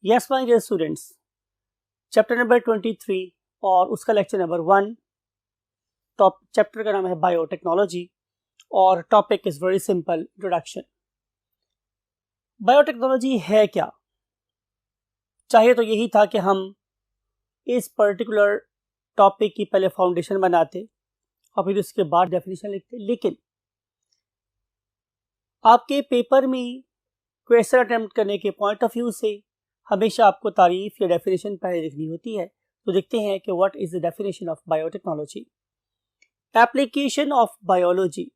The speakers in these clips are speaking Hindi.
Yes my dear students, chapter number 23 और उसका लेक्चर नंबर 1। टॉप चैप्टर का नाम है बायोटेक्नोलॉजी और topic is very simple, introduction. Biotechnology है क्या? चाहिए तो यही था कि हम इस पर्टिकुलर टॉपिक की पहले फाउंडेशन बनाते और फिर उसके बाद डेफिनेशन लिखते, लेकिन आपके पेपर में क्वेश्चन अटेम्प्ट करने के पॉइंट ऑफ व्यू से हमेशा आपको तारीफ या डेफिनेशन पहले लिखनी होती है। तो देखते हैं कि what is the definition of biotechnology. Application of biology,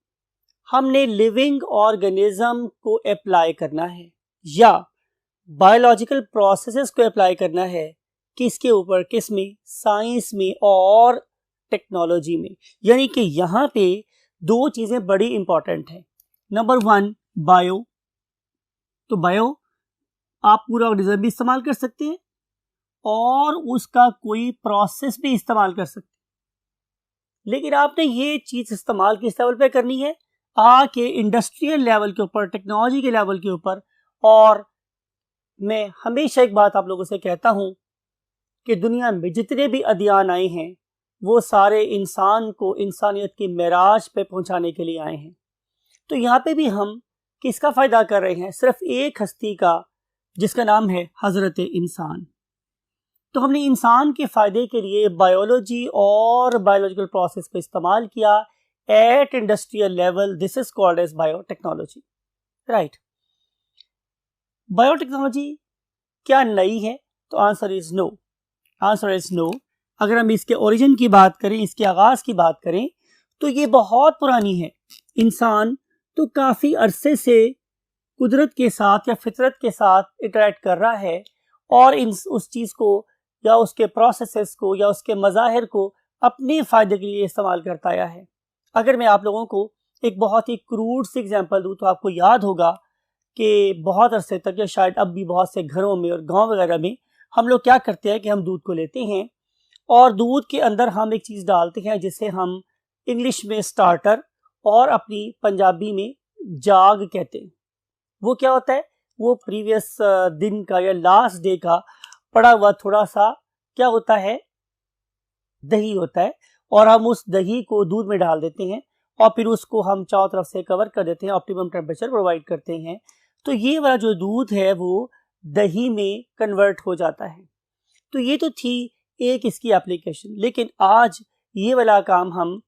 हमने लिविंग ऑर्गेनिज्म को अप्लाई करना है या बायोलॉजिकल प्रोसेसेस को अप्लाई करना है। किसके ऊपर? किस में? साइंस में और टेक्नोलॉजी में। यानी कि यहाँ पे दो चीजें बड़ी इंपॉर्टेंट हैं। नंबर 1 बायो, तो बायो आप पूरा ऑर्गेनिज्म भी इस्तेमाल कर सकते हैं और उसका कोई प्रोसेस भी इस्तेमाल कर सकते हैं, लेकिन आपने ये चीज इस्तेमाल किस लेवल पे करनी है? आके इंडस्ट्रियल लेवल के ऊपर, टेक्नोलॉजी के लेवल के ऊपर। और मैं हमेशा एक बात आप लोगों से कहता हूं कि दुनिया में जितने भी अध्ययन आए हैं वो सारे इंसान को इंसानियत की मेराज पे पहुंचाने के लिए आए हैं। तो यहाँ पे भी हम किसका फायदा कर रहे हैं? सिर्फ एक हस्ती का, जिसका नाम है हजरत इंसान। तो हमने इंसान के फायदे के लिए बायोलॉजी और बायोलॉजिकल प्रोसेस को इस्तेमाल किया at industrial level. This is called as biotechnology, right. Biotechnology क्या नई है? तो answer is no. Answer is no. अगर हम इसके ओरिजिन की बात करें, इसके आगाज की बात करें, तो ये बहुत पुरानी है। इंसान तो काफी अरसे से कुदरत के साथ या फितरत के साथ इंटरेक्ट कर रहा है और उस चीज को या उसके प्रोसेसेस को या उसके मज़ाहिर को अपने फायदे के लिए इस्तेमाल करता आया है। अगर मैं आप लोगों को एक बहुत ही क्रूड सी एग्जांपल दूं तो आपको याद होगा कि बहुत अरसे तक या शायद अब भी बहुत से घरों में और गांव वगैरह में हम लोग क्या करते हैं कि हम दूध को लेते हैं और दूध के अंदर हम एक चीज़ डालते हैं जिसे हम इंग्लिश में स्टार्टर और अपनी पंजाबी में जाग कहते हैं। वो क्या होता है? वो प्रीवियस दिन का या लास्ट डे का पड़ा हुआ थोड़ा सा क्या होता है? दही होता है, और हम उस दही को दूध में डाल देते हैं और फिर उसको हम चारों तरफ से कवर कर देते हैं, ऑप्टिमम टेम्परेचर प्रोवाइड करते हैं। तो ये वाला जो दूध है वो दही में कन्वर्ट हो जाता है। तो ये तो थी एक इसकी एप्लीकेशन, लेकिन आज ये वाला काम हम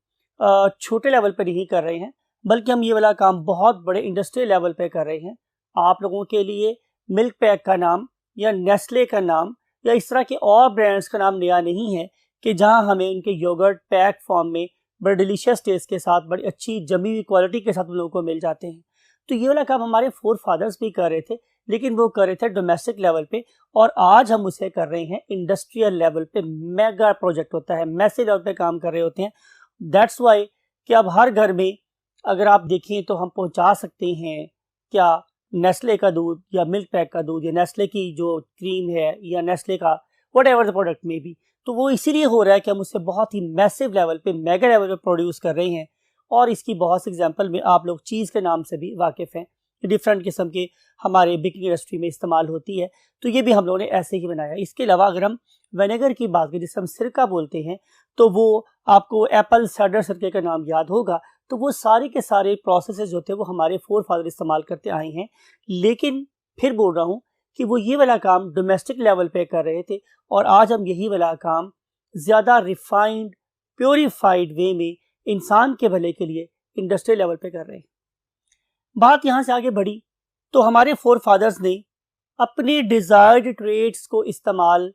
छोटे लेवल पर नहीं कर रहे हैं, बल्कि हम ये वाला काम बहुत बड़े इंडस्ट्रियल लेवल पे कर रहे हैं। आप लोगों के लिए मिल्क पैक का नाम या नेस्ले का नाम या इस तरह के और ब्रांड्स का नाम नया नहीं है कि जहां हमें उनके योगर्ट पैक फॉर्म में बड़े डिलीशियस टेस्ट के साथ, बड़ी अच्छी जमी हुई क्वालिटी के साथ उन लोगों को मिल जाते हैं। तो ये वाला काम हमारे फोर फादर्स भी कर रहे थे, लेकिन वो कर रहे थे डोमेस्टिक लेवल पे, और आज हम उसे कर रहे हैं इंडस्ट्रियल लेवल पे। मेगा प्रोजेक्ट होता है, मैसिव लेवल पे काम कर रहे होते हैं। दैट्स वाई कि अब हर घर में अगर आप देखें तो हम पहुंचा सकते हैं क्या नेस्ले का दूध या मिल्क पैक का दूध या नेस्ले की जो क्रीम है या नेस्ले का वट एवर द प्रोडक्ट में भी। तो वो इसीलिए हो रहा है कि हम उससे बहुत ही मैसिव लेवल पे, मेगा लेवल पे प्रोड्यूस कर रहे हैं। और इसकी बहुत सी एग्जांपल में आप लोग चीज़ के नाम से भी वाकिफ़ हैं, डिफरेंट किस्म के हमारे बेकिंग इंडस्ट्री में इस्तेमाल होती है। तो ये भी हम लोगों ने ऐसे ही बनाया। इसके अलावा अगर हम विनेगर की बात करें, जिसे हम सिरका बोलते हैं, तो वो आपको एप्पल साइडर सिरके का नाम याद होगा। तो वो सारे के सारे प्रोसेसेस जो थे वो हमारे फोर फादर इस्तेमाल करते आए हैं। लेकिन फिर बोल रहा हूँ कि वो ये वाला काम डोमेस्टिक लेवल पे कर रहे थे, और आज हम यही वाला काम ज़्यादा रिफाइंड, प्योरीफाइड वे में इंसान के भले के लिए इंडस्ट्रियल लेवल पे कर रहे हैं। बात यहाँ से आगे बढ़ी तो हमारे फोर फादर्स ने अपने डिजायर्ड ट्रेड्स को इस्तेमाल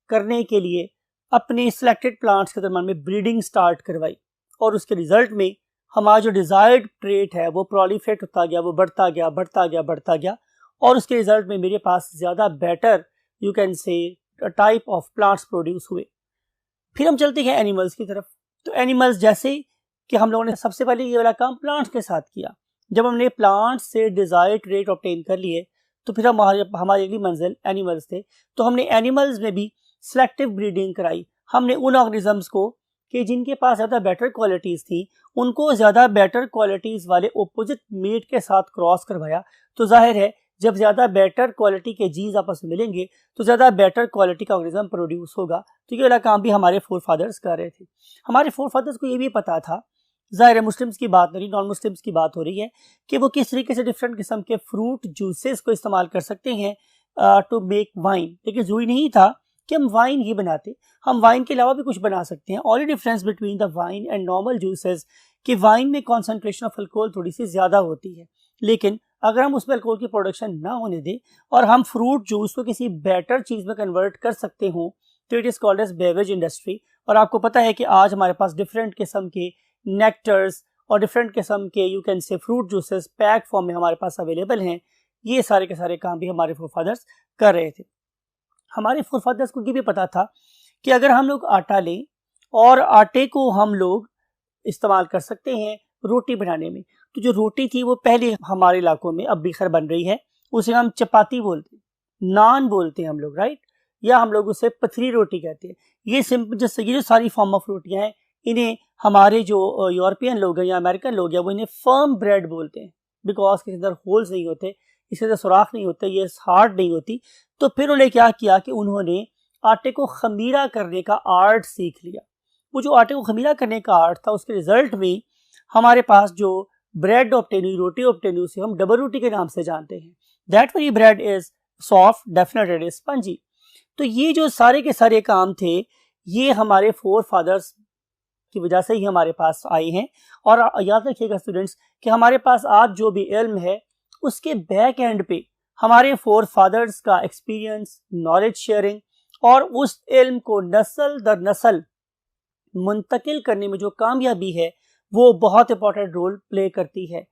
करने के लिए अपने सिलेक्टेड प्लांट्स के दरम्यान में ब्रीडिंग स्टार्ट करवाई, और उसके रिजल्ट में हमारा जो डिजायर्ड ट्रेट है वो प्रोलिफरेट होता गया, वो बढ़ता गया, बढ़ता गया, बढ़ता गया, और उसके रिजल्ट में मेरे पास ज़्यादा बेटर यू कैन से टाइप ऑफ प्लांट्स प्रोड्यूस हुए। फिर हम चलते हैं एनिमल्स की तरफ। तो एनिमल्स जैसे कि हम लोगों ने सबसे पहले ये वाला काम प्लांट्स के साथ किया। जब हमने प्लांट्स से डिजायर्ड ट्रेट ऑब्टेन कर लिए तो फिर हमारी अगली मंजिल एनिमल्स थे। तो हमने एनिमल्स में भी सिलेक्टिव ब्रीडिंग कराई। हमने उन ऑर्गेनिजम्स को कि जिनके पास ज़्यादा बेटर क्वालिटीज़ थी, उनको ज़्यादा बेटर क्वालिटीज़ वाले ओपोजिट मीट के साथ क्रॉस करवाया। तो जाहिर है जब ज़्यादा बेटर क्वालिटी के जीन्स आपस में मिलेंगे तो ज़्यादा बेटर क्वालिटी का ऑर्गेनिज्म प्रोड्यूस होगा। तो ये वाला काम भी हमारे फोर फादर्स कर रहे थे। हमारे फोर फादर्स को ये भी पता था, ज़ाहिर है मुस्लिम्स की बात नहीं, नॉन मुस्लिम्स की बात हो रही है, कि वो किस तरीके से डिफरेंट किस्म के फ्रूट जूसेस को इस्तेमाल कर सकते हैं टू मेक वाइन। लेकिन जरूरी नहीं था कि हम वाइन ही बनाते, हम वाइन के अलावा भी कुछ बना सकते हैं। Only difference between the wine and normal juices कि वाइन में कॉन्सेंट्रेशन ऑफ अल्कोहल थोड़ी सी ज़्यादा होती है, लेकिन अगर हम उसमें अल्कोहल की प्रोडक्शन ना होने दें और हम फ्रूट जूस को किसी बेटर चीज़ में कन्वर्ट कर सकते हो तो it is called as beverage industry. और आपको पता है कि आज हमारे पास डिफरेंट किस्म के नेक्टर्स और डिफरेंट किस्म के यू कैन से फ्रूट जूसेस पैक फॉर्म में हमारे पास अवेलेबल हैं। ये सारे के सारे काम भी हमारे फोर फादर्स कर रहे थे। हमारे फोर फादर्स को ये भी पता था कि अगर हम लोग आटा लें और आटे को हम लोग इस्तेमाल कर सकते हैं रोटी बनाने में, तो जो रोटी थी वो पहले हमारे इलाकों में अब भी खैर बन रही है, उसे हम चपाती बोलते हैं, नान बोलते हैं हम लोग, राइट, या हम लोग उसे पथरी रोटी कहते हैं। ये सिंपल जैसे ये जो सारी फॉर्म ऑफ रोटियां हैं, इन्हें हमारे जो यूरोपियन लोग हैं या अमेरिकन लोग हैं वो इन्हें फर्म ब्रेड बोलते हैं, बिकॉज इसके अंदर होल्स नहीं होते, इसके अंदर सुराख नहीं होते, ये हार्ड नहीं होती। तो फिर उन्होंने क्या किया कि उन्होंने आटे को खमीरा करने का आर्ट सीख लिया। वो जो आटे को खमीरा करने का आर्ट था, उसके रिजल्ट में हमारे पास जो ब्रेड ऑब्टेन हुई, रोटी ऑब्टेन हुई, उसे हम डबल रोटी के नाम से जानते हैं। That very bread is soft, definite is spongy. तो ये जो सारे के सारे काम थे, ये हमारे फोर फादर्स की वजह से ही हमारे पास आए हैं। और याद रखिएगा स्टूडेंट्स कि हमारे पास आज जो भी इल्म है उसके बैक एंड पे हमारे फोर फादर्स का एक्सपीरियंस, नॉलेज शेयरिंग और उस इल्म को नस्ल दर नस्ल मुंतकिल करने में जो कामयाबी है वो बहुत इंपॉर्टेंट रोल प्ले करती है।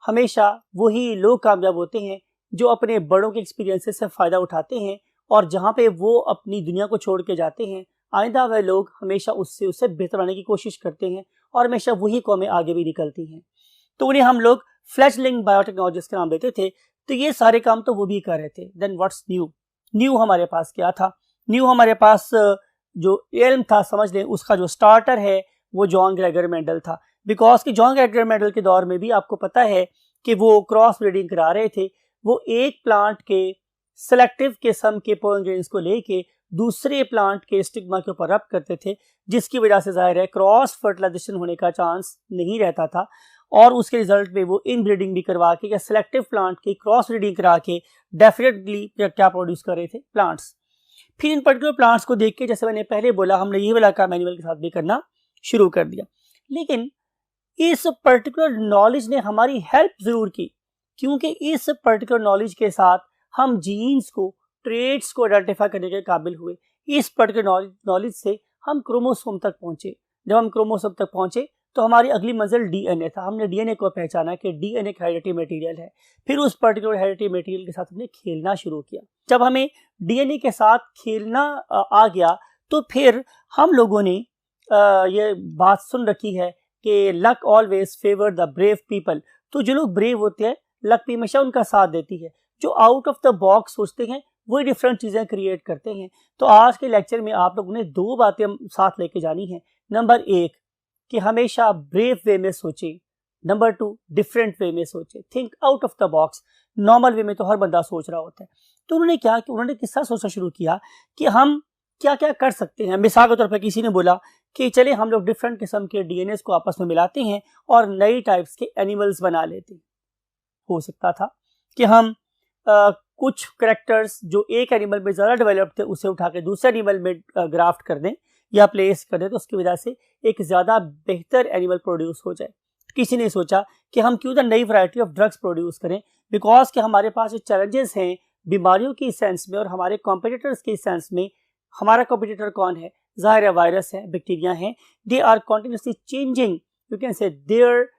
हमेशा वही लोग कामयाब होते हैं जो अपने बड़ों के एक्सपीरियंसेस से फ़ायदा उठाते हैं, और जहाँ पे वो अपनी दुनिया को छोड़ के जाते हैं आइंदा वह लोग हमेशा उससे बेहतर आने की कोशिश करते हैं और हमेशा वही कौमें आगे भी निकलती हैं। तो उन्हें हम लोग फ्लैशलिंग बायोटेक्नोलॉजिस्ट के नाम देते थे। तो ये सारे काम तो वो भी कर रहे थे। Then what's new? न्यू हमारे पास क्या था? न्यू हमारे पास जो इल्म था, समझ लें उसका जो स्टार्टर है वो जॉन ग्रेगर मेंडल था। बिकॉज कि जॉन ग्रेगर मेंडल के दौर में भी आपको पता है कि वो क्रॉस ब्रीडिंग करा रहे थे। वो एक प्लांट के सेलेक्टिव किस्म के पोलन को लेके दूसरे प्लांट के स्टिग्मा के ऊपर रब करते थे, जिसकी वजह से जाहिर है क्रॉस फर्टिलाइजेशन होने का चांस नहीं रहता था। और उसके रिजल्ट में वो इन ब्रीडिंग भी करवा के या सिलेक्टिव प्लांट की क्रॉस ब्रीडिंग करा के डेफिनेटली क्या प्रोड्यूस कर रहे थे? प्लांट्स। फिर इन पर्टिकुलर प्लांट्स को देख के, जैसे मैंने पहले बोला, हमने ये वाला काम एनिमल के साथ भी करना शुरू कर दिया। लेकिन इस पर्टिकुलर नॉलेज ने हमारी हेल्प जरूर की, क्योंकि इस पर्टिकुलर नॉलेज के साथ हम जीन्स को, ट्रेड्स को आइडेंटिफाई करने के काबिल हुए। इस पर्टिकुलर नॉलेज से हम क्रोमोसोम तक पहुंचे। जब हम क्रोमोसोम तक पहुंचे तो हमारी अगली मंजिल डीएनए था। हमने डीएनए को पहचाना कि डीएनए एक हेरिडिटरी मटेरियल है। फिर उस पर्टिकुलर हेरिडिटरी मटेरियल के साथ हमने खेलना शुरू किया। जब हमें डीएनए के साथ खेलना आ गया तो फिर हम लोगों ने ये बात सुन रखी है कि luck always favour the brave people. तो जो लोग ब्रेव होते हैं, लक भी हमेशा उनका साथ देती है। जो आउट ऑफ द बॉक्स सोचते हैं वही डिफरेंट चीज़ें क्रिएट करते हैं। तो आज के लेक्चर में आप लोगों ने दो बातें साथ लेके जानी है। नंबर एक कि हमेशा ब्रेव वे में सोचें। नंबर टू, डिफरेंट वे में सोचें, think out of the box. Normal way में तो हर बंदा सोच रहा होता है। तो उन्होंने क्या कि उन्होंने किस्सा सोचना शुरू किया कि हम क्या क्या कर सकते हैं। मिसाल के तौर पर किसी ने बोला कि चले हम लोग डिफरेंट किस्म के डीएनए को आपस में मिलाते हैं और नई टाइप्स के एनिमल्स बना लेते हैं। हो सकता था कि हम कुछ करेक्टर्स जो एक एनिमल में ज़्यादा डेवलप्ड थे उसे उठा के दूसरे एनिमल में ग्राफ्ट कर दें या प्लेस कर दें, तो उसकी वजह से एक ज़्यादा बेहतर एनिमल प्रोड्यूस हो जाए। किसी ने सोचा कि हम क्यों ना नई वैरायटी ऑफ ड्रग्स प्रोड्यूस करें, बिकॉज कि हमारे पास जो चैलेंजेस हैं बीमारियों की सेंस में और हमारे कॉम्पिटिटर्स की सेंस में, हमारा कॉम्पिटिटर कौन है? ज़ाहिर है वायरस है, बैक्टीरिया हैं। They are continuously changing, you can say their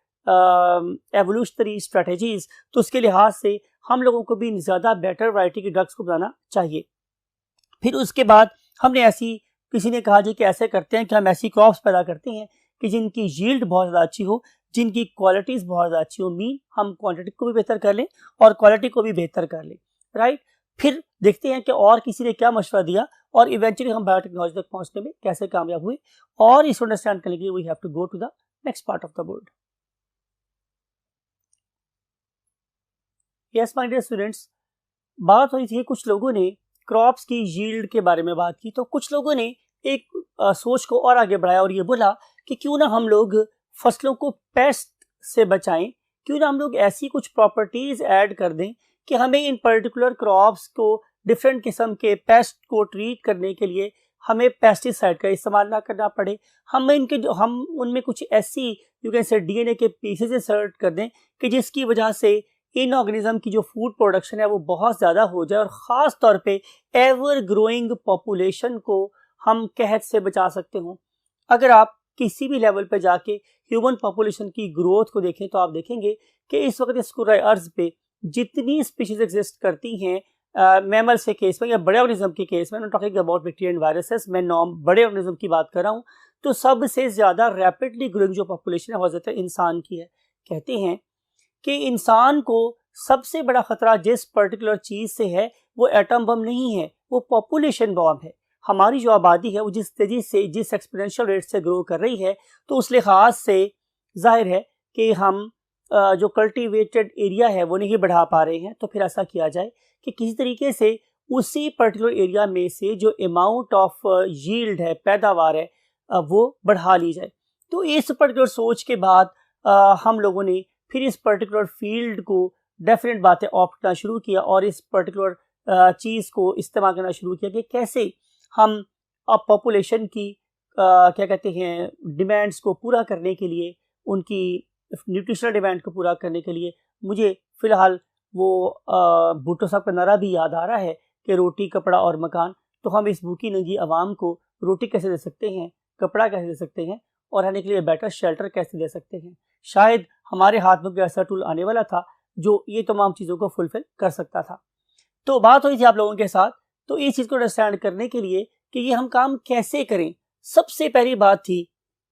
evolutionary strategies. तो उसके लिहाज से हम लोगों को भी ज़्यादा बेटर वैरायटी के ड्रग्स को बनाना चाहिए। फिर उसके बाद हमने किसी ने कहा जी कि ऐसे करते हैं कि हम ऐसी क्रॉप्स पैदा करते हैं कि जिनकी यील्ड बहुत ज़्यादा अच्छी हो, जिनकी क्वालिटीज़ बहुत ज़्यादा अच्छी हो। मीन हम क्वांटिटी को भी बेहतर कर लें और क्वालिटी को भी बेहतर कर लें, राइट। फिर देखते हैं कि और किसी ने क्या मशवरा दिया और इवेंचुअली हम बायोटेक्नोलॉजी तक पहुंचने में कैसे कामयाब हुए। और इस अंडरस्टैंड करने के लिए we have to go to the next part of the board. Yes my dear students, बात हो रही थी, कुछ लोगों ने क्रॉप्स की यील्ड के बारे में बात की, तो कुछ लोगों ने एक सोच को और आगे बढ़ाया और ये बोला कि क्यों ना हम लोग फसलों को पेस्ट से बचाएं, क्यों ना हम लोग ऐसी कुछ प्रॉपर्टीज ऐड कर दें कि हमें इन पर्टिकुलर क्रॉप्स को डिफरेंट किस्म के पेस्ट को ट्रीट करने के लिए हमें पेस्टिसाइड का इस्तेमाल ना करना पड़े। हम उनमें कुछ ऐसी यू कैन से डीएनए के पीसेस इंसर्ट कर दें कि जिसकी वजह से इन ऑर्गेनिज्म की जो फूड प्रोडक्शन है वो बहुत ज़्यादा हो जाए और ख़ास तौर पे एवर ग्रोइंग पॉपुलेशन को हम कहत से बचा सकते हो। अगर आप किसी भी लेवल पे जाके ह्यूमन पॉपुलेशन की ग्रोथ को देखें तो आप देखेंगे कि इस वक्त इस कुर्रा अर्ज पे जितनी स्पीशीज एग्जिस्ट करती हैं मैमल्स के केस में या बड़े ऑर्गेनिज्म के केस में, not talking about bacteria and viruses, मैं बड़े ऑर्गेनिज्म की बात कर रहा हूँ, तो सबसे ज़्यादा रैपिडली ग्रोइंग जो पॉपुलेशन है वो ज़्यादा इंसान की है। कहते हैं कि इंसान को सबसे बड़ा खतरा जिस पर्टिकुलर चीज से है वो एटम बम नहीं है, वो पॉपुलेशन बम है। हमारी जो आबादी है वो जिस तेजी से, जिस एक्सपोनेंशियल रेट से ग्रो कर रही है, तो उस लिहाज से जाहिर है कि हम जो कल्टीवेटेड एरिया है वो नहीं बढ़ा पा रहे हैं। तो फिर ऐसा किया जाए कि किसी तरीके से उसी पर्टिकुलर एरिया में से जो अमाउंट ऑफ यील्ड है, पैदावार है, वो बढ़ा ली जाए। तो इस पर्टिकुलर सोच के बाद हम लोगों ने फिर इस पर्टिकुलर फील्ड को डेफिनेट बातें ऑप्ट करना शुरू किया और इस पर्टिकुलर चीज़ को इस्तेमाल करना शुरू किया कि कैसे हम अब पॉपुलेशन की क्या कहते हैं डिमांड्स को पूरा करने के लिए, उनकी न्यूट्रिशनल डिमांड को पूरा करने के लिए, मुझे फ़िलहाल वो भुट्टो साहब का नारा भी याद आ रहा है कि रोटी कपड़ा और मकान। तो हम इस भूखी नंगी आवाम को रोटी कैसे दे सकते हैं, कपड़ा कैसे दे सकते हैं और रहने के लिए बेटर शेल्टर कैसे दे सकते हैं। शायद हमारे हाथ में कोई ऐसा टूल आने वाला था जो ये तमाम चीज़ों को फुलफिल कर सकता था। तो बात हुई थी आप लोगों के साथ, तो इस चीज़ को अंडरस्टैंड करने के लिए कि ये हम काम कैसे करें, सबसे पहली बात थी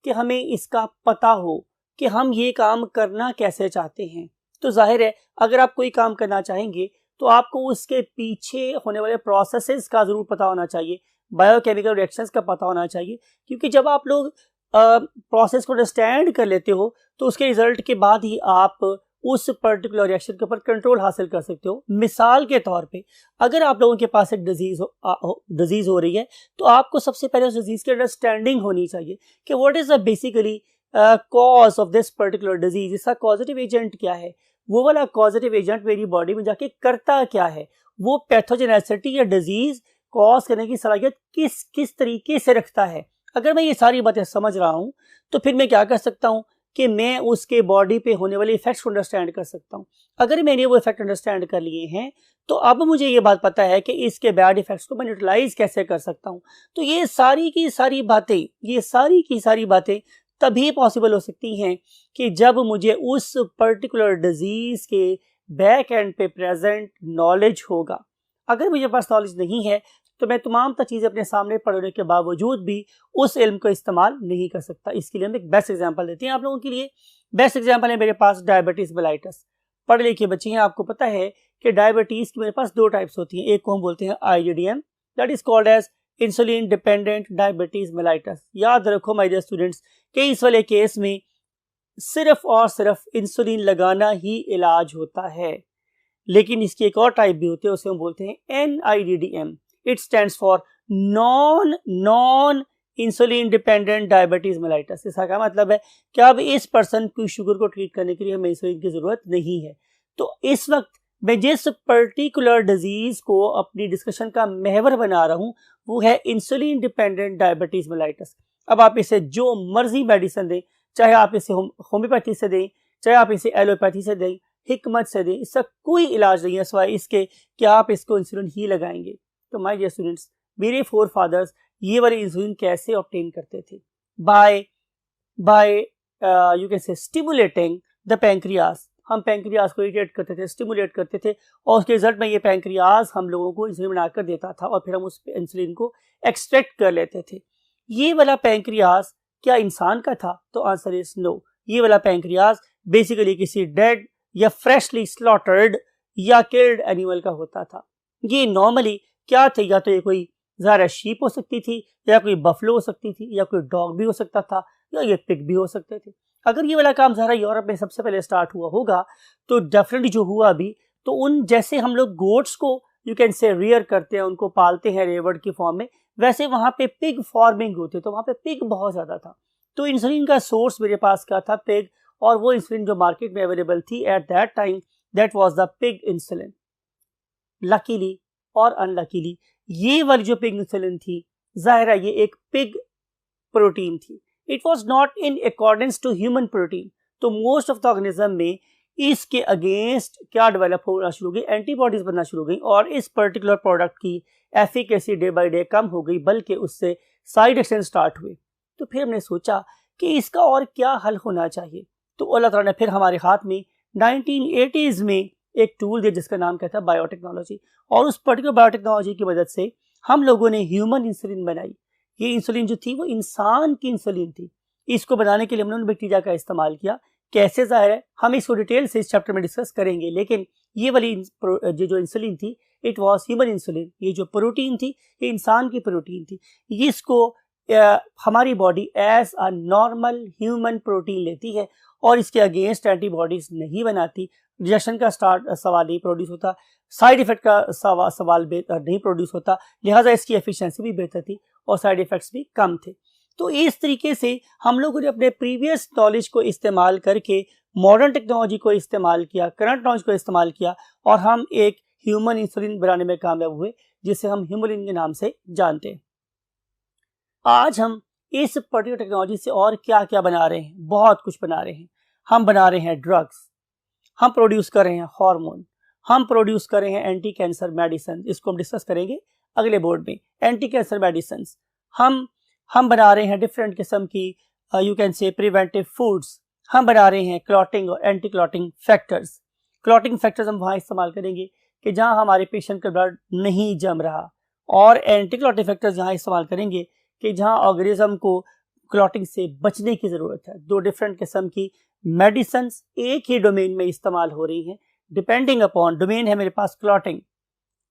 कि हमें इसका पता हो कि हम ये काम करना कैसे चाहते हैं। तो जाहिर है अगर आप कोई काम करना चाहेंगे तो आपको उसके पीछे होने वाले प्रोसेसेस का ज़रूर पता होना चाहिए, बायोकेमिकल रिएक्शंस का पता होना चाहिए, क्योंकि जब आप लोग प्रोसेस को अंडरस्टैंड कर लेते हो तो उसके रिजल्ट के बाद ही आप उस पर्टिकुलर रिएक्शन के ऊपर कंट्रोल हासिल कर सकते हो। मिसाल के तौर पे अगर आप लोगों के पास एक डिजीज हो रही है तो आपको सबसे पहले उस डिजीज की अंडरस्टैंडिंग होनी चाहिए कि what is the basically cause of this particular disease, इसका कॉजेटिव एजेंट क्या है, वो वाला कॉजेटिव एजेंट मेरी बॉडी में जाके करता क्या है, वो पैथोजेनेसिटी या डिजीज कॉज करने की सलाहियत किस किस तरीके से रखता है। अगर मैं ये सारी बातें समझ रहा हूँ तो फिर मैं क्या कर सकता हूँ कि मैं उसके बॉडी पे होने वाले इफेक्ट्स को अंडरस्टैंड कर सकता हूँ। अगर मैंने वो इफेक्ट अंडरस्टैंड कर लिए हैं तो अब मुझे ये बात पता है कि इसके बैड इफेक्ट्स को मैं न्यूट्रलाइज कैसे कर सकता हूँ। तो ये सारी की सारी बातें तभी पॉसिबल हो सकती हैं कि जब मुझे उस पर्टिकुलर डिजीज के बैक एंड पे प्रेजेंट नॉलेज होगा। अगर मुझे पास नॉलेज नहीं है तो मैं तमाम चीज़ें अपने सामने पढ़ने के बावजूद भी उस इल्म को इस्तेमाल नहीं कर सकता। इसके लिए हम एक बेस्ट एग्जांपल देते हैं आप लोगों के लिए। बेस्ट एग्जांपल है मेरे पास डायबिटीज़ मेलाइटस। पढ़े लिखे बच्चे हैं, आपको पता है कि डायबिटीज़ की मेरे पास दो टाइप्स होती हैं। एक को हम बोलते हैं IgDM, that is called as insulin dependent diabetes mellitus. याद रखो माय डियर स्टूडेंट्स कि इस वाले केस में सिर्फ और सिर्फ इंसुलिन लगाना ही इलाज होता है, लेकिन इसकी एक और टाइप भी होती है, उसे हम बोलते हैं NIDDM। It stands for non insulin dependent diabetes mellitus. इसका क्या मतलब है कि अब इस पर्सन की शुगर को ट्रीट करने के लिए हमें इंसुलिन की जरूरत नहीं है। तो इस वक्त मैं जिस पर्टिकुलर डिजीज को अपनी डिस्कशन का महवर बना रहा हूं वो है इंसुलिन डिपेंडेंट डायबिटीज मेलाइटस। अब आप इसे जो मर्जी मेडिसिन दें, चाहे आप इसे होम्योपैथी से दें, चाहे आप इसे एलोपैथी से दें, हिकमत से दें, इसका कोई इलाज नहीं है सिवाय इसके कि आप इसको इंसुलिन ही लगाएंगे। तो माय डियर स्टूडेंट्स, मेरे फोर फादर्स ये वाले इंसुलिन कैसे ऑब्टेन करते थे? By you can say stimulating the pancreas. हम पैंक्रियास को इरिटेट करते थे, स्टिमुलेट करते थे और उसके रिजल्ट में ये पैंक्रियास हम लोगों को इंसुलिन बनाकर देता था और फिर हम उस इंसुलिन को एक्सट्रैक्ट कर लेते थे। ये वाला पैंक्रियास क्या इंसान का था? तो आंसर इज नो। ये वाला पैंक्रियास बेसिकली किसी डेड या फ्रेशली स्लॉटर्ड या किल्ड एनिमल का होता था। ये नॉर्मली क्या थे? या तो ये कोई ज़रा शीप हो सकती थी, या कोई बफलो हो सकती थी, या कोई डॉग भी हो सकता था, या ये पिग भी हो सकते थे। अगर ये वाला काम ज़रा यूरोप में सबसे पहले स्टार्ट हुआ होगा तो डेफिनेटली जो हुआ भी तो उन जैसे हम लोग गोट्स को यू कैन से रियर करते हैं, उनको पालते हैं रेवर्ड की फॉर्म में, वैसे वहाँ पे पिग फार्मिंग होती, तो वहाँ पे पिग बहुत ज़्यादा था। तो इंसुलिन का सोर्स मेरे पास क्या था? पिग। और वो इंसुलिन जो मार्केट में अवेलेबल थी at that time, that was the pig insulin. Luckily और अनलकीली ये वाली जो पिग इंसुलिन थी, जाहिर है ये एक पिग प्रोटीन थी। It was not in accordance to human protein. तो मोस्ट ऑफ द ऑर्गेनिज्म में इसके अगेंस्ट क्या डेवलप होना शुरू हो गई? एंटीबॉडीज बनना शुरू हो गई, और इस पर्टिकुलर प्रोडक्ट की एफिकेसी डे बाय डे कम हो गई, बल्कि उससे साइड इफेक्ट स्टार्ट हुए। तो फिर हमने सोचा कि इसका और क्या हल होना चाहिए। तो अल्लाह ताला ने फिर हमारे हाथ में 1980s में एक टूल दिया जिसका नाम क्या था? बायोटेक्नोलॉजी। और उस पर्टिकुलर बायोटेक्नोलॉजी की मदद से हम लोगों ने ह्यूमन इंसुलिन बनाई। ये इंसुलिन जो थी वो इंसान की इंसुलिन थी। इसको बनाने के लिए हमने बैक्टीरिया का इस्तेमाल किया। कैसे? जाहिर है हम इसको डिटेल से इस चैप्टर में डिस्कस करेंगे, लेकिन ये वाली जो इंसुलिन थी, इट वाज ह्यूमन इंसुलिन। ये जो प्रोटीन थी, ये इंसान की प्रोटीन थी। इसको हमारी body as a normal human protein लेती है और इसके अगेंस्ट एंटीबॉडीज नहीं बनाती। रिजेक्शन का सवाल नहीं प्रोड्यूस होता, साइड इफेक्ट का सवाल नहीं प्रोड्यूस होता, लिहाजा इसकी एफिशिएंसी भी बेहतर थी और साइड इफेक्ट्स भी कम थे। तो इस तरीके से हम लोगों ने अपने प्रीवियस नॉलेज को इस्तेमाल करके मॉडर्न टेक्नोलॉजी को इस्तेमाल किया, करंट नॉलेज को इस्तेमाल किया, और हम एक ह्यूमन इंसुलिन बनाने में कामयाब हुए, जिसे हम ह्यूमलिन के नाम से जानते हैं। आज हम इस पर्टिकुलर टेक्नोलॉजी से और क्या क्या बना रहे हैं? बहुत कुछ बना रहे हैं। हम बना रहे हैं ड्रग्स, हम प्रोड्यूस कर रहे हैं हार्मोन, हम प्रोड्यूस कर रहे हैं एंटी कैंसर मेडिसिन, इसको हम डिस्कस करेंगे अगले बोर्ड में। एंटी कैंसर मेडिसिन हम बना रहे हैं डिफरेंट किस्म की यू कैन से प्रिवेंटिव फूड्स, हम बना रहे हैं क्लॉटिंग और anti clotting factors. Clotting factors हम वहाँ इस्तेमाल करेंगे कि जहाँ हमारे पेशेंट का ब्लड नहीं जम रहा, और एंटी क्लॉटिंग फैक्टर्स यहाँ इस्तेमाल करेंगे कि जहाँ ऑर्गेनिज्म को क्लॉटिंग से बचने की ज़रूरत है। दो डिफरेंट किस्म की मेडिसिन एक ही डोमेन में इस्तेमाल हो रही हैं, डिपेंडिंग अपॉन डोमेन है मेरे पास क्लॉटिंग,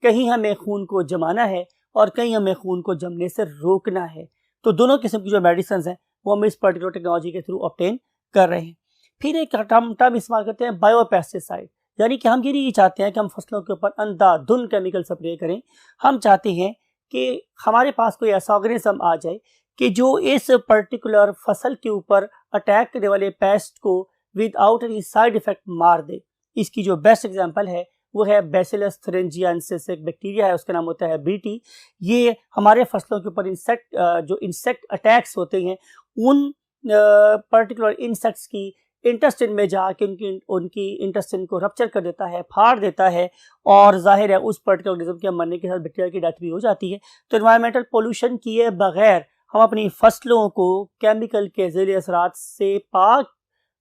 कहीं हमें खून को जमाना है और कहीं हमें खून को जमने से रोकना है। तो दोनों किस्म की जो मेडिसिन हैं वो हम इस पर्टिकुलर टेक्नोलॉजी के थ्रू ऑब्टेन कर रहे हैं। फिर एक टर्म इस्तेमाल करते हैं बायोपेस्टिसाइड, यानी कि हम ये नहीं चाहते हैं कि हम फसलों के ऊपर अंधाधुंध केमिकल स्प्रे करें। हम चाहते हैं कि हमारे पास कोई ऐसा ऑर्गेनिज्म आ जाए कि जो इस पर्टिकुलर फसल के ऊपर अटैक करने वाले पेस्ट को विदाउट एनी साइड इफेक्ट मार दे। इसकी जो बेस्ट एग्जांपल है वो है बैसिलस थुरिंजिएंसिस, एक बैक्टीरिया है, उसका नाम होता है बीटी। ये हमारे फसलों के ऊपर जो इंसेक्ट अटैक्स होते हैं, उन पर्टिकुलर इंसेक्ट्स की इंटेस्टाइन में जाके उनकी इंटेस्टाइन को रप्चर कर देता है, फाड़ देता है, और जाहिर है उस पर्टिकुलर ऑर्गेनिज्म के मरने के साथ बैक्टीरिया की डेथ भी हो जाती है। तो एनवायरमेंटल पोल्यूशन किए बगैर हम अपनी फसलों को केमिकल के ज़रिए असरात से पाक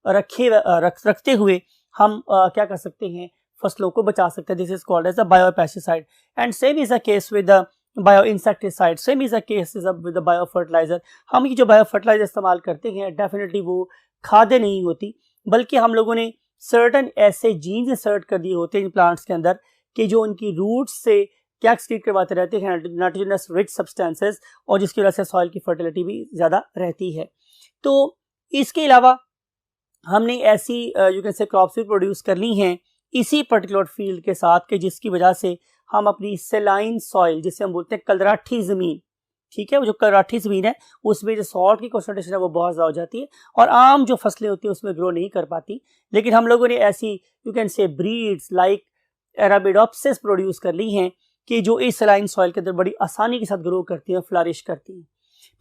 रखते हुए हम क्या कर सकते हैं? फसलों को बचा सकते हैं। This is called as a biopesticide. And same is a case with the bio insecticide, same is a case with the bio fertilizer. हम ये जो बायो फर्टिलाइजर इस्तेमाल करते हैं, डेफिनेटली वो खादें नहीं होती, बल्कि हम लोगों ने सर्टन ऐसे जीन्स इंसर्ट कर दिए होते हैं इन प्लांट्स के अंदर कि जो उनकी रूट्स से क्या एक्सक्रीट करवाते रहते हैं नाइट्रोजनस रिच सब्सटेंसेस, और जिसकी वजह से सॉइल की फर्टिलिटी भी ज़्यादा रहती है। तो इसके अलावा हमने ऐसी यू कैन से क्रॉप्स भी प्रोड्यूस करनी हैं इसी पर्टिकुलर फील्ड के साथ कि जिसकी वजह से हम अपनी सेलाइन सॉइल, जिसे हम बोलते हैं कलराठी ज़मीन, ठीक है, वो जो कलराठी ज़मीन है उसमें जो सॉल्ट की कंसंट्रेशन है वो बहुत ज़्यादा हो जाती है और आम जो फसलें होती हैं उसमें ग्रो नहीं कर पाती। लेकिन हम लोगों ने ऐसी यू कैन से ब्रीड्स लाइक एराबिडोप्सिस प्रोड्यूस कर ली हैं कि जो इस सेलाइन सॉइल के अंदर बड़ी आसानी के साथ ग्रो करती हैं, फ्लरिश करती हैं।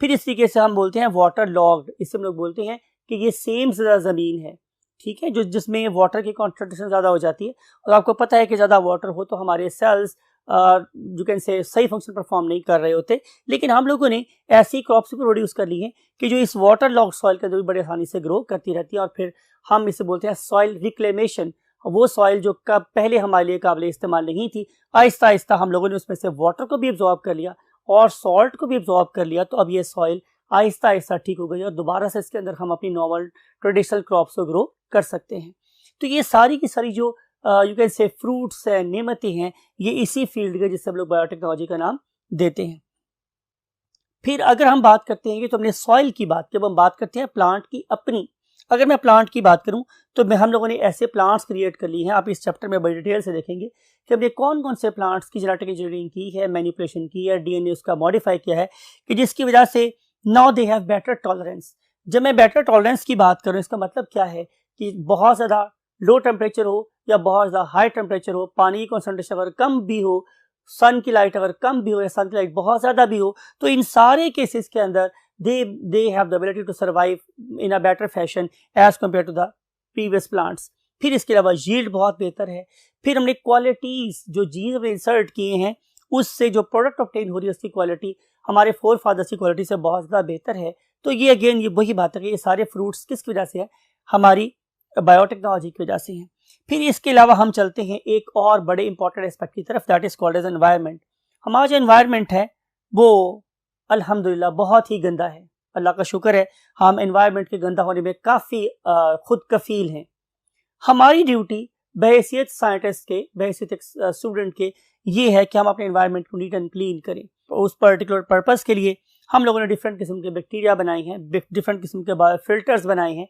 फिर इस तरीके से हम बोलते हैं वाटर लॉग्ड, इससे हम लोग बोलते हैं कि ये सेम ज़मीन है, ठीक है, जो जिसमें वाटर की कॉन्सेंट्रेशन ज़्यादा हो जाती है। और आपको पता है कि ज़्यादा वाटर हो तो हमारे सेल्स यू कैन से सही फंक्शन परफॉर्म नहीं कर रहे होते। लेकिन हम लोगों ने ऐसी क्रॉप्स भी प्रोड्यूस कर ली हैं कि जो इस वाटर लॉग सॉइल के अंदर भी बड़ी आसानी से ग्रो करती रहती है। और फिर हम इसे बोलते हैं सॉइल रिक्लेमेशन। वो सॉइल जो कब पहले हमारे लिए काबिल इस्तेमाल नहीं थी, आहिस्ता आहिस्ता हम लोगों ने उसमें से वाटर को भी एब्जॉर्ब कर लिया और सॉल्ट को भी एब्जॉर्ब कर लिया, तो अब ये सॉइल आहिस्ता आहिस्ता ठीक हो गई और दोबारा से इसके अंदर हम अपनी नॉर्मल ट्रेडिशनल क्रॉप्स को ग्रो कर सकते हैं। तो ये सारी की सारी जो यू कैन से फ्रूट्स हैं, नेमतें हैं, ये इसी फील्ड के जिससे हम लोग बायोटेक्नोलॉजी का नाम देते हैं। फिर अगर हम बात करते हैं कि तो हमने सॉइल की बात की, अब हम बात करते हैं प्लांट की अपनी। अगर मैं प्लांट की बात करूं तो हम लोगों ने ऐसे प्लांट्स क्रिएट कर लिए हैं, आप इस चैप्टर में बड़ी डिटेल से देखेंगे कि हमने कौन कौन से प्लांट्स की जेनेटिक इंजीनियरिंग की है, मैनिपुलेशन की है, डीएनए उसका मॉडिफाई किया है कि जिसकी वजह से now they have better tolerance. जब मैं बेटर टॉलरेंस की बात करूं इसका मतलब क्या है कि बहुत ज़्यादा लो टेम्परेचर हो या बहुत ज़्यादा हाई टेम्परेचर हो, पानी की कॉन्सेंट्रेशन अगर कम भी हो, सन की लाइट अगर कम भी हो या सन की लाइट बहुत ज़्यादा भी हो, तो इन सारे केसेस के अंदर they have the ability to survive in a better fashion as compared to the previous plants। फिर इसके अलावा यील्ड बहुत बेहतर है। फिर हमने क्वालिटीज जो जीन हमने इंसर्ट किए हैं उससे जो प्रोडक्ट ऑब्टेन हो रही है उसकी क्वालिटी हमारे फोर फादर्स की क्वालिटी से बहुत ज़्यादा बेहतर है। तो ये अगेन ये वही बात है कि ये सारे फ्रूट्स किसकी वजह से है, हमारी बायोटेक्नोलॉजी की वजह से हैं। फिर इसके अलावा हम चलते हैं एक और बड़े इंपॉर्टेंट एस्पेक्ट की तरफ, that is called as environment. हमारा जो एनवायरनमेंट है वो अल्हम्दुलिल्लाह बहुत ही गंदा है। अल्लाह का शुक्र है हम एनवायरनमेंट के गंदा होने में काफ़ी खुद कफील हैं। हमारी ड्यूटी बहैसियत साइंटिस्ट के, बहैसियत स्टूडेंट के, ये है कि हम अपने एनवायरनमेंट को नीट एंड क्लीन करें। तो उस पर्टिकुलर पर्पस के लिए हम लोगों ने डिफरेंट किस्म के बैक्टीरिया बनाए हैं, डिफरेंट किस्म के बायोफिल्टर्स बनाए हैं,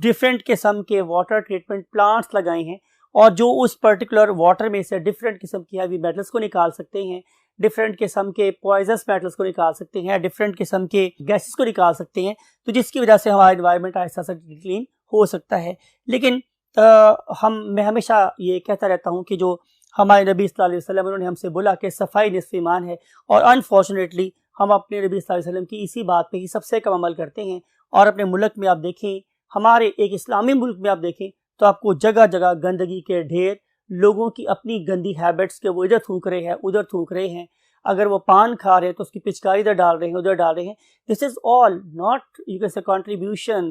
डिफरेंट किस्म के वाटर ट्रीटमेंट प्लांट्स लगाए हैं, और जो उस पर्टिकुलर वाटर में से डिफरेंट किस्म की हैवी मेटल्स को निकाल सकते हैं, डिफरेंट किस्म के पॉइजनस मेटल्स को निकाल सकते हैं, डिफरेंट किस्म के गैसेस को निकाल सकते हैं, तो जिसकी वजह से हमारा एनवायरनमेंट ऐसा सा क्लीन हो सकता है। लेकिन मैं हमेशा ये कहता रहता हूँ कि जो हमारे नबी सल्लल्लाहु अलैहि वसल्लम उन्होंने हमसे बोला कि सफाई निस्फ़ ईमान है, और अनफॉर्चुनेटली हम अपने नबी सल्लल्लाहु अलैहि वसल्लम की इसी बात पे ही सबसे कम अमल करते हैं। और अपने मुल्क में आप देखें, हमारे एक इस्लामी मुल्क में आप देखें तो आपको जगह जगह गंदगी के ढेर, लोगों की अपनी गंदी हैबिट्स के वो इधर थूक रहे हैं उधर थूक रहे हैं। अगर वो पान खा रहे हैं तो उसकी पिचकारी इधर डाल रहे हैं उधर डाल रहे हैं। This is all not you can से contribution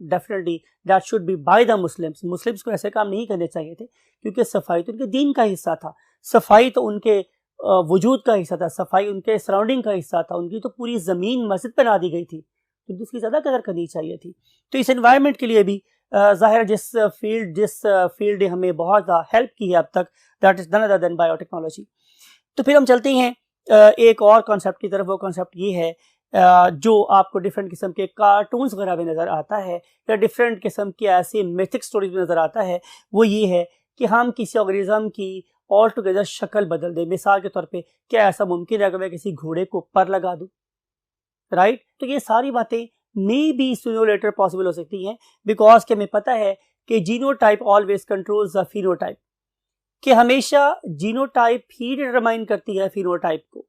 definitely that should be by the Muslims. Muslims को ऐसे काम नहीं करने चाहिए थे, क्योंकि सफाई तो उनके दीन का हिस्सा था, सफाई तो उनके वजूद का हिस्सा था, सफाई उनके सराउंडिंग का हिस्सा था। उनकी तो पूरी ज़मीन मस्जिद बना दी गई थी, तो उसकी ज़्यादा कदर करनी चाहिए थी। तो इस एनवायरनमेंट के लिए भी ज़ाहिर जिस फील्ड ने हमें बहुत ज़्यादा हेल्प की है अब तक, that is none other than biotechnology. तो फिर हम चलते हैं एक और कॉन्सेप्ट की तरफ। वो कॉन्सेप्ट ये है जो आपको डिफरेंट किस्म के कार्टून्स वगैरह में नज़र आता है या डिफरेंट किस्म की ऐसी मिथिक स्टोरीज में नज़र आता है। वो ये है कि हम किसी ऑर्गेनिज्म की ऑल टुगेदर शक्ल बदल दें। मिसाल के तौर पे क्या ऐसा मुमकिन है कि मैं किसी घोड़े को पर लगा दूँ, राइट? तो ये सारी बातें may be sooner later possible हो सकती हैं, बिकॉज कि हमें पता है कि genotype always controls the phenotype, कि हमेशा जीनोटाइप ही डिटरमाइन करती है फिनोटाइप को।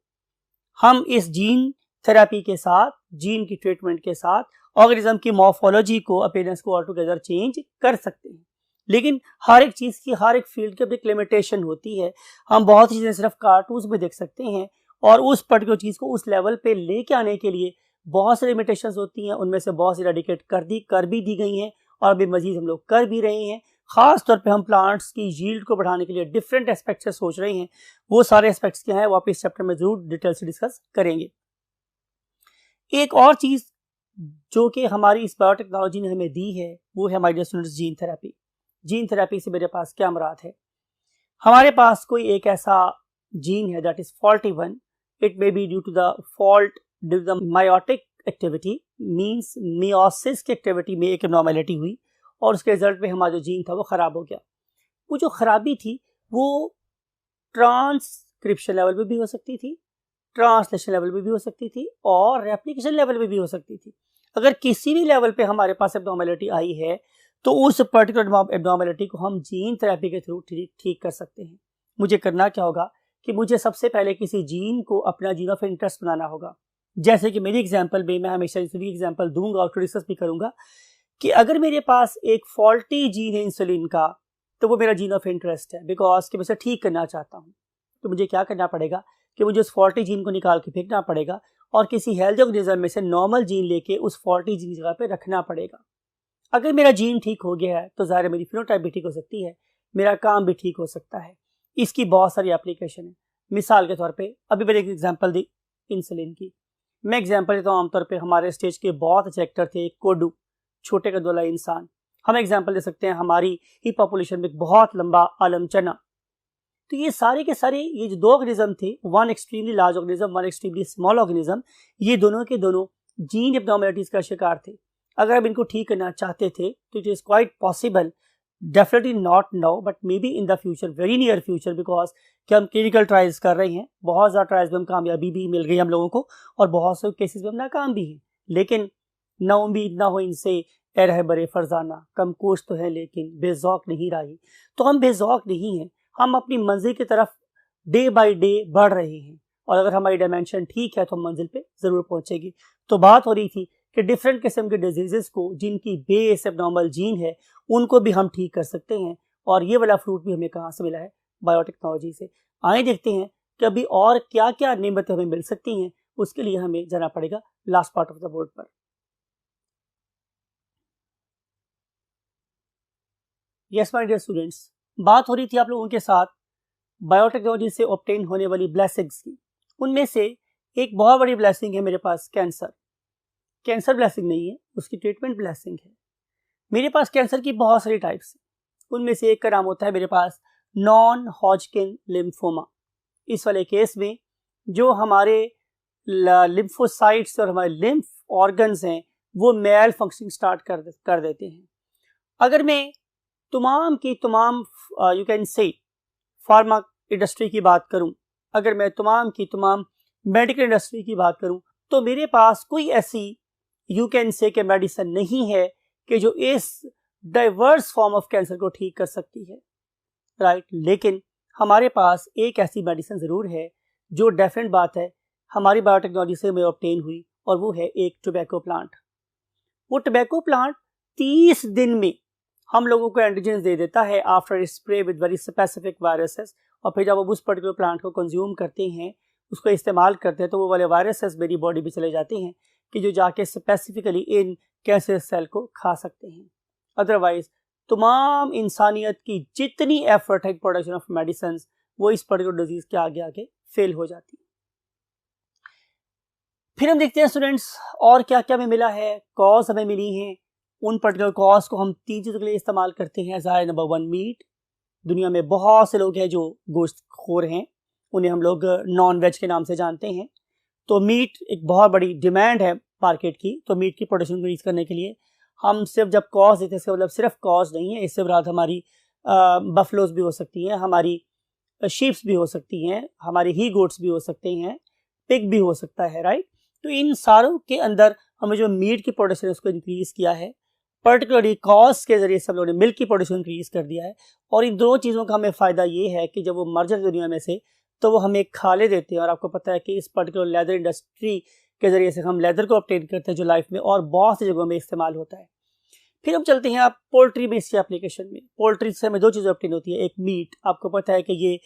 हम इस जीन थेरेपी के साथ, जीन की ट्रीटमेंट के साथ ऑर्गेनिज्म की मॉर्फोलॉजी को, अपीयरेंस को ऑल टुगेदर चेंज कर सकते हैं। लेकिन हर एक चीज़ की, हर एक फील्ड की अपनी एक लिमिटेशन होती है। हम बहुत सी चीज़ें सिर्फ कार्टून्स में देख सकते हैं, और उस पर्टिकुलर चीज़ को उस लेवल पे लेके आने के लिए बहुत सी लिमिटेशंस होती हैं। उनमें से बहुत सी रेडिकेट कर भी दी गई हैं, और अभी मजीद हम लोग कर भी रहे हैं। ख़ास तौर पे हम प्लांट्स की यील्ड को बढ़ाने के लिए डिफरेंट एस्पेक्ट से सोच रहे हैं। वो सारे एस्पेक्ट्स क्या हैं वो आप इस चैप्टर में ज़रूर डिटेल से डिस्कस करेंगे। एक और चीज़ जो कि हमारी इस बायोटेक्नोलॉजी ने हमें दी है वो है हमारे students gene therapy. Gene therapy से मेरे पास क्या मुराद है? हमारे पास कोई एक ऐसा जीन है that is faulty one. It may be due to the fault due to the meiotic activity, means meiosis की एक्टिविटी में एक नॉर्मेलिटी हुई, और उसके रिजल्ट में हमारा जो जीन था वो ख़राब हो गया। वो जो ख़राबी थी वो ट्रांसक्रिप्शन लेवल पे भी हो सकती थी, ट्रांसलेशन लेवल पे भी हो सकती थी, और रेप्लिकेशन लेवल पे भी हो सकती थी। अगर किसी भी लेवल पे हमारे पास एब्नॉर्मेलिटी आई है तो उस पर्टिकुलर एब्नॉर्मेलिटी को हम जीन थेरेपी के थ्रू ठीक कर सकते हैं। मुझे करना क्या होगा कि मुझे सबसे पहले किसी जीन को अपना जीन ऑफ इंटरेस्ट बनाना होगा। जैसे कि मेरी एग्जाम्पल में, मैं हमेशा इसलिए एग्जाम्पल दूंगा और डिस्कस भी करूंगा कि अगर मेरे पास एक फॉल्टी जीन है इंसुलिन का, तो वो मेरा जीन ऑफ इंटरेस्ट है, बिकॉज कि मैं उसे ठीक करना चाहता हूँ। तो मुझे क्या करना पड़ेगा कि मुझे उस फॉल्टी जीन को निकाल के फेंकना पड़ेगा, और किसी हेल्दी ऑर्गेनिज्म में से नॉर्मल जीन लेके उस फॉल्टी जीन की जगह पे रखना पड़ेगा। अगर मेरा जीन ठीक हो गया है तो ज़ाहिर है मेरी फिनोटाइप भी ठीक हो सकती है, मेरा काम भी ठीक हो सकता है। इसकी बहुत सारी एप्लीकेशन है। मिसाल के तौर पे अभी मैंने एक एग्जांपल दी इंसुलिन की। मैं एग्जांपल देता हूँ, आमतौर पे हमारे स्टेज के बहुत अच्छे एक्टर थे कोडू, छोटे कद वाला इंसान। हम एग्जांपल दे सकते हैं हमारी ही पॉपुलेशन में एक बहुत लंबा आलम चना। तो ये सारे के सारे ये जो दो ऑर्गेनिज्म थे, one extremely large organism, one extremely small organism, ये दोनों के दोनों जीन एब्नॉर्मेलिटीज का शिकार थे। अगर हम इनको ठीक करना चाहते थे तो it is quite possible, definitely not now but may be in the future, very near future, because कि हम क्लिनिकल ट्रायल्स कर रहे हैं, बहुत ज़्यादा ट्रायल्स में हम कामयाबी भी मिल गई हम लोगों को और बहुत से केसेस में हम नाकाम भी हैं। लेकिन ना उम्मीद ना हो इनसे ए रह बरे फरजाना, कम कोश तो है लेकिन बेज़ौक नहीं रही। तो हम बेज़ौक नहीं हैं, हम अपनी मंजिल की तरफ डे बाय डे बढ़ रहे हैं और अगर हमारी डायमेंशन ठीक है तो हम मंजिल पे ज़रूर पहुंचेगी। तो बात हो रही थी कि डिफरेंट किस्म के डिजीजेस को जिनकी बेस एबनॉर्मल जीन है उनको भी हम ठीक कर सकते हैं और ये वाला फ्रूट भी हमें कहाँ से मिला है, बायोटेक्नोलॉजी से। आइए देखते हैं कि अभी और क्या क्या नेमतें हमें मिल सकती हैं, उसके लिए हमें जाना पड़ेगा last part of the board पर। यस माय डियर स्टूडेंट्स, बात हो रही थी आप लोगों के साथ बायोटेक्नोलॉजी से ऑब्टेन होने वाली ब्लेसिंग्स की। उनमें से एक बहुत बड़ी ब्लेसिंग है मेरे पास कैंसर। कैंसर ब्लेसिंग नहीं है, उसकी ट्रीटमेंट ब्लेसिंग है। मेरे पास कैंसर की बहुत सारी टाइप्स हैं, उनमें से एक का नाम होता है मेरे पास नॉन हॉजकिन लिम्फोमा। इस वाले केस में जो हमारे लिम्फोसाइट्स और हमारे लिम्फ ऑर्गन्स हैं वो मेल फंक्शनिंग स्टार्ट कर देते हैं। अगर मैं तमाम की तमाम यू कैन से फार्मा इंडस्ट्री की बात करूं, अगर मैं तमाम की तमाम मेडिकल इंडस्ट्री की बात करूं, तो मेरे पास कोई ऐसी यू कैन से के मेडिसिन नहीं है कि जो इस डाइवर्स फॉर्म ऑफ कैंसर को ठीक कर सकती है, राइट। लेकिन हमारे पास एक ऐसी मेडिसिन ज़रूर है जो डेफिनेट बात है हमारी बायोटेक्नोलॉजी से हमें ऑब्टेन हुई, और वो है एक टोबैको प्लांट। वो टोबैको प्लांट 30 दिन में हम लोगों को एंटीजेंस दे देता है after spray with very specific viruses, और फिर जब हम उस पर्टिकुलर प्लांट को कंज्यूम करते हैं, उसको इस्तेमाल करते हैं, तो वो वाले वायरसेस मेरी बॉडी में चले जाते हैं कि जो जाके स्पेसिफिकली इन कैंसर सेल को खा सकते हैं। अदरवाइज तमाम इंसानियत की जितनी एफर्ट है प्रोडक्शन ऑफ मेडिसिन, वो इस पर्टिकुलर डिजीज के आगे आगे फेल हो जाती है। फिर हम देखते हैं स्टूडेंट्स और क्या क्या हमें मिला है, कॉज हमें मिली हैं। उन पर्टिकुलर कॉज को हम 3 चीज़ों के लिए इस्तेमाल करते हैं। ज़ाहिर नंबर 1 मीट। दुनिया में बहुत से लोग हैं जो गोश्त खोर हैं, उन्हें हम लोग नॉन वेज के नाम से जानते हैं। तो मीट एक बहुत बड़ी डिमांड है मार्केट की, तो मीट की प्रोडक्शन इंक्रीज करने के लिए हम सिर्फ जब कॉज देते हैं, इसका मतलब सिर्फ कॉज नहीं है, इससे बाद हमारी बफलोज भी हो सकती हैं, हमारी शीप्स भी हो सकती हैं, हमारे ही गोट्स भी हो सकते हैं, पिग भी हो सकता है, राइट। तो इन सारों के अंदर हमें जो मीट की प्रोडक्शन है उसको इंक्रीज किया है, पर्टिकुलरली कॉज के जरिए सब लोगों ने मिल्क की प्रोडक्शन इंक्रीज कर दिया है। और इन दो चीज़ों का हमें फ़ायदा ये है कि जब वो मर जाए दुनिया में से तो वो हमें खाले देते हैं। और आपको पता है कि इस पर्टिकुलर लेदर इंडस्ट्री के जरिए से हम लेदर को ऑब्टेन करते हैं जो लाइफ में और बहुत सी जगहों में इस्तेमाल होता है। फिर हम चलते हैं आप पोल्ट्री में, इसकी एप्लीकेशन में। पोल्ट्री से हमें 2 चीज़ें ऑब्टेन होती है। एक मीट, आपको पता है कि ये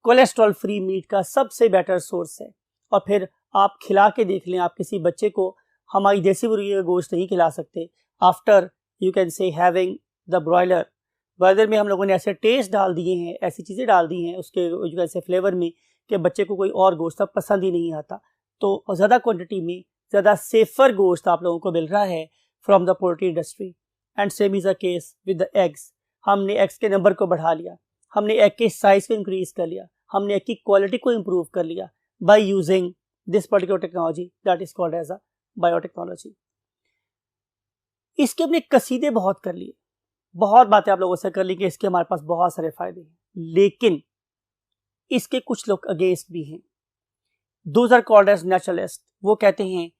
कोलेस्ट्रॉल फ्री मीट का सबसे बेटर सोर्स है। और फिर आप खिला के देख लें, आप किसी बच्चे को हमारी देसी मुर्गी का गोश्त नहीं खिला सकते आफ्टर यू कैन से हैविंग द ब्रॉयलर में हम लोगों ने ऐसे टेस्ट डाल दिए हैं, ऐसी चीज़ें डाल दी हैं उसके यू कैन से फ्लेवर में कि बच्चे को कोई और गोश्त अब पसंद ही नहीं आता। तो ज़्यादा क्वांटिटी में ज़्यादा सेफर गोश्त आप लोगों को मिल रहा है from the poultry industry. And same is a case with the eggs. हमने एग्स के नंबर को बढ़ा लिया, हमने एग के साइज को इंक्रीज कर लिया, हमने एग की क्वालिटी को इम्प्रूव कर लिया by using this particular technology that is called as a biotechnology. इसके अपने कसीदे बहुत कर लिए, बहुत बातें आप लोगों से कर ली कि इसके हमारे पास बहुत सारे फायदे हैं, लेकिन इसके कुछ लोग अगेंस्ट भी हैं। Those are called as naturalist. वो कहते हैं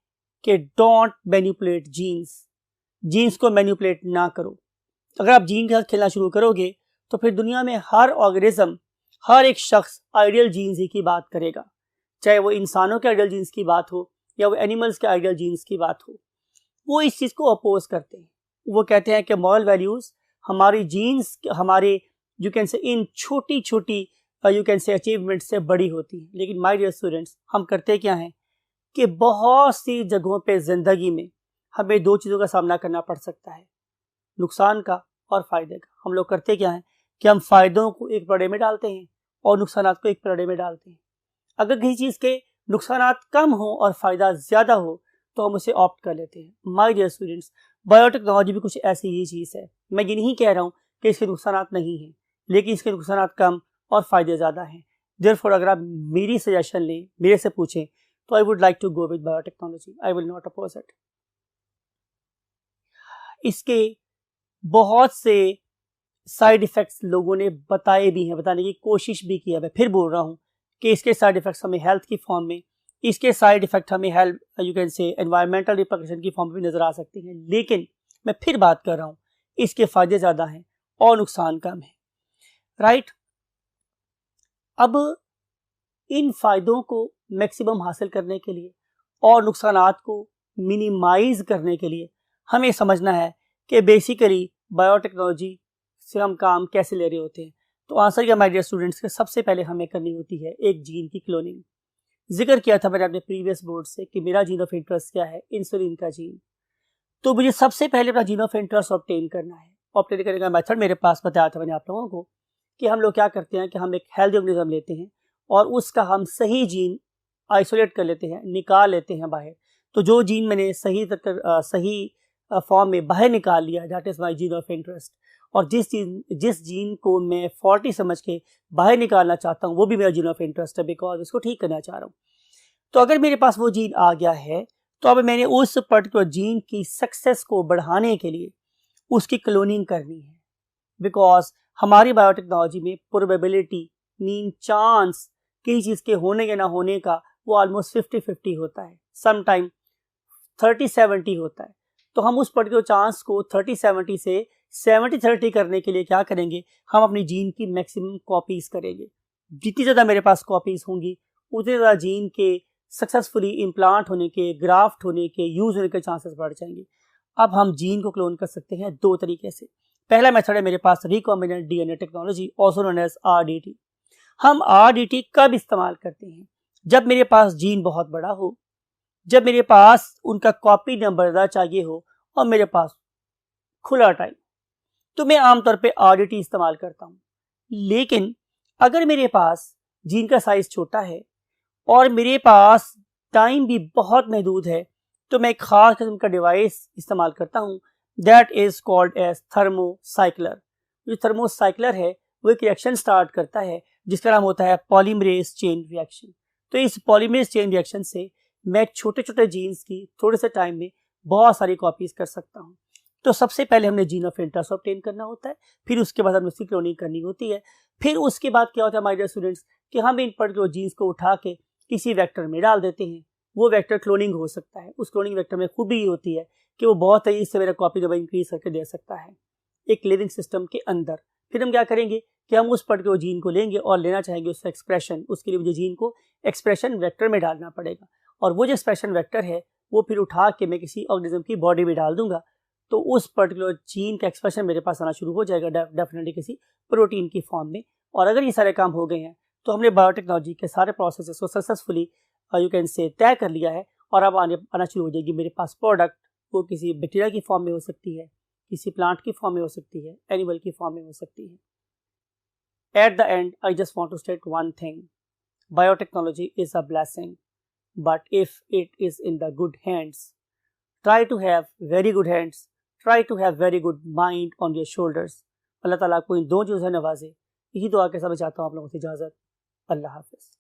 कि डोंट मैनिपुलेट जीन्स, जीन्स को मैनिपुलेट ना करो। अगर आप जीन के साथ खेलना शुरू करोगे तो फिर दुनिया में हर ऑर्गेनिज्म, हर एक शख्स आइडियल जीन्स ही की बात करेगा, चाहे वो इंसानों के आइडियल जीन्स की बात हो या वो एनिमल्स के आइडियल जीन्स की बात हो। वो इस चीज़ को अपोज करते हैं। वो कहते हैं कि मॉरल वैल्यूज़ हमारी जीन्स, हमारे यू कैन से इन छोटी छोटी यू कैन से अचीवमेंट से बड़ी होती है। लेकिन माय डियर स्टूडेंट्स, हम करते क्या हैं कि बहुत सी जगहों पे ज़िंदगी में हमें 2 चीज़ों का सामना करना पड़ सकता है, नुकसान का और फ़ायदे का। हम लोग करते क्या हैं कि हम फ़ायदों को एक पड़े में डालते हैं और नुकसानात को एक पड़े में डालते हैं। अगर किसी चीज़ के नुकसानात कम हो और फ़ायदा ज़्यादा हो तो हम उसे ऑप्ट कर लेते हैं। माय डियर स्टूडेंट्स, बायोटेक्नोलॉजी भी कुछ ऐसी ही चीज़ है। मैं ये नहीं कह रहा हूँ कि इसके नुकसानात नहीं हैं, लेकिन इसके नुकसानात कम और फ़ायदे ज़्यादा हैं। देयरफॉर अगर आप मेरी सजेशन लें, मेरे से पूछें, तो I would like to go with biotechnology. I will not oppose it. इसके बहुत से साइड इफ़ेक्ट्स लोगों ने बताए भी हैं, बताने की कोशिश भी की है। मैं फिर बोल रहा हूँ कि इसके साइड इफ़ेक्ट्स हमें हेल्थ की फॉर्म में, इसके साइड इफ़ेक्ट हमें हेल्थ यू कैन से एनवायरमेंटल रिपरकशन की फॉर्म में भी नज़र आ सकती हैं। लेकिन मैं फिर बात कर रहा हूँ, इसके फ़ायदे ज़्यादा हैं और नुकसान कम है, राइट। अब इन फ़ायदों को मैक्सिमम हासिल करने के लिए और नुकसानात को मिनिमाइज करने के लिए हमें समझना है कि बेसिकली बायोटेक्नोलॉजी से हम काम कैसे ले रहे होते हैं। तो आंसर क्या माय डियर स्टूडेंट्स के सबसे पहले हमें करनी होती है एक जीन की क्लोनिंग। जिक्र किया था मैंने अपने प्रीवियस बोर्ड से कि मेरा जीन ऑफ इंटरेस्ट क्या है, इंसुलिन का जीन। तो मुझे सबसे पहले अपना जीन ऑफ इंटरेस्ट ऑब्टेन करना है। ऑब्टेन करने का मेथड मेरे पास बताया था मैंने आप लोगों को कि हम लोग क्या करते हैं कि हम एक हेल्दी ऑर्गेनिज्म लेते हैं और उसका हम सही जीन आइसोलेट कर लेते हैं, निकाल लेते हैं बाहर। तो जो जीन मैंने सही फॉर्म में बाहर निकाल लिया, that is my gene of interest. और जिस जीन को मैं फॉल्टी समझ के बाहर निकालना चाहता हूँ वो भी मेरा जीन ऑफ इंटरेस्ट है, बिकॉज उसको ठीक करना चाह रहा हूँ। तो अगर मेरे पास वो जीन आ गया है तो अब मैंने उस पर्टिकुलर जीन की सक्सेस को बढ़ाने के लिए उसकी क्लोनिंग करनी है, बिकॉज हमारी बायोटेक्नोलॉजी में प्रोबेबिलिटी मीन चांस किसी चीज के होने या ना होने का वो ऑलमोस्ट 50-50 होता है, समटाइम 30-70 होता है। तो हम उस पर्टिकुलर चांस को 30-70 से 70-30 करने के लिए क्या करेंगे, हम अपनी जीन की मैक्सिमम कॉपीज करेंगे। जितनी ज़्यादा मेरे पास कॉपीज होंगी उतने ज़्यादा जीन के सक्सेसफुली इम्प्लांट होने के, ग्राफ्ट होने के, यूज होने के चांसेस बढ़ जाएंगे। अब हम जीन को क्लोन कर सकते हैं दो तरीके से। पहला मेथड है मेरे पास recombinant DNA technology, also known as RDT. हम आरडीटी कब इस्तेमाल करते हैं, जब मेरे पास जीन बहुत बड़ा हो, जब मेरे पास उनका कॉपी नंबर ज़्यादा चाहिए हो और मेरे पास खुला टाइम, तो मैं आमतौर पे आरडीटी इस्तेमाल करता हूँ। लेकिन अगर मेरे पास जीन का साइज छोटा है और मेरे पास टाइम भी बहुत महदूद है तो मैं एक खास किस्म का डिवाइस इस्तेमाल करता हूँ, that is called as thermocycler. जो थर्मोसाइक्लर है वो एक रिएक्शन स्टार्ट करता है जिसका नाम होता है पॉलीमरेज चेन रिएक्शन। तो इस पॉलीमरेज चेन रिएक्शन से मैं छोटे छोटे जीन्स की थोड़े से टाइम में बहुत सारी कॉपीज कर सकता हूँ। तो सबसे पहले हमने जीन ऑफ इंटरेस्ट ऑब्टेन करना होता है, फिर उसके बाद हमें उसकी क्लोनिंग करनी होती है। फिर उसके बाद क्या होता है माय डियर स्टूडेंट्स कि हम इन पर्टिकुलर जीन्स को उठा के किसी वेक्टर में डाल देते हैं। वो वेक्टर क्लोनिंग हो सकता है। उस क्लोनिंग वेक्टर में खूबी ये होती है कि वो बहुत तेजी से मेरा कॉपी नंबर इंक्रीज करके दे सकता है एक लिविंग सिस्टम के अंदर। फिर हम क्या करेंगे कि हम उस पर्टिकुलर जीन को लेंगे और लेना चाहेंगे उसका एक्सप्रेशन। उसके लिए मुझे जीन को एक्सप्रेशन वेक्टर में डालना पड़ेगा और वो जो एक्सप्रेशन वेक्टर है वो फिर उठा के मैं किसी ऑर्गेनिज्म की बॉडी में डाल दूंगा। तो उस पर्टिकुलर जीन का एक्सप्रेशन मेरे पास आना शुरू हो जाएगा, डेफिनेटली किसी प्रोटीन की फॉर्म में। और अगर ये सारे काम हो गए हैं तो हमने बायोटेक्नोलॉजी के सारे प्रोसेसेस को सक्सेसफुली यू कैन से तय कर लिया है और अब आना शुरू हो जाएगी मेरे पास प्रोडक्ट। वो किसी बैक्टीरिया की फॉर्म में हो सकती है, किसी प्लांट की फॉर्म में हो सकती है, एनिमल की फॉर्म में हो सकती है। At the end I just want to state one thing, biotechnology is a blessing, but if it is in the good hands, try to have very good hands, try to have very good mind on your shoulders. Allah ताला आपको इन दो चीज़ों से नवाजे। यही दुआ के साथ मैं चाहता हूँ आप लोगों से इजाज़त। अल्लाह हाफिज़।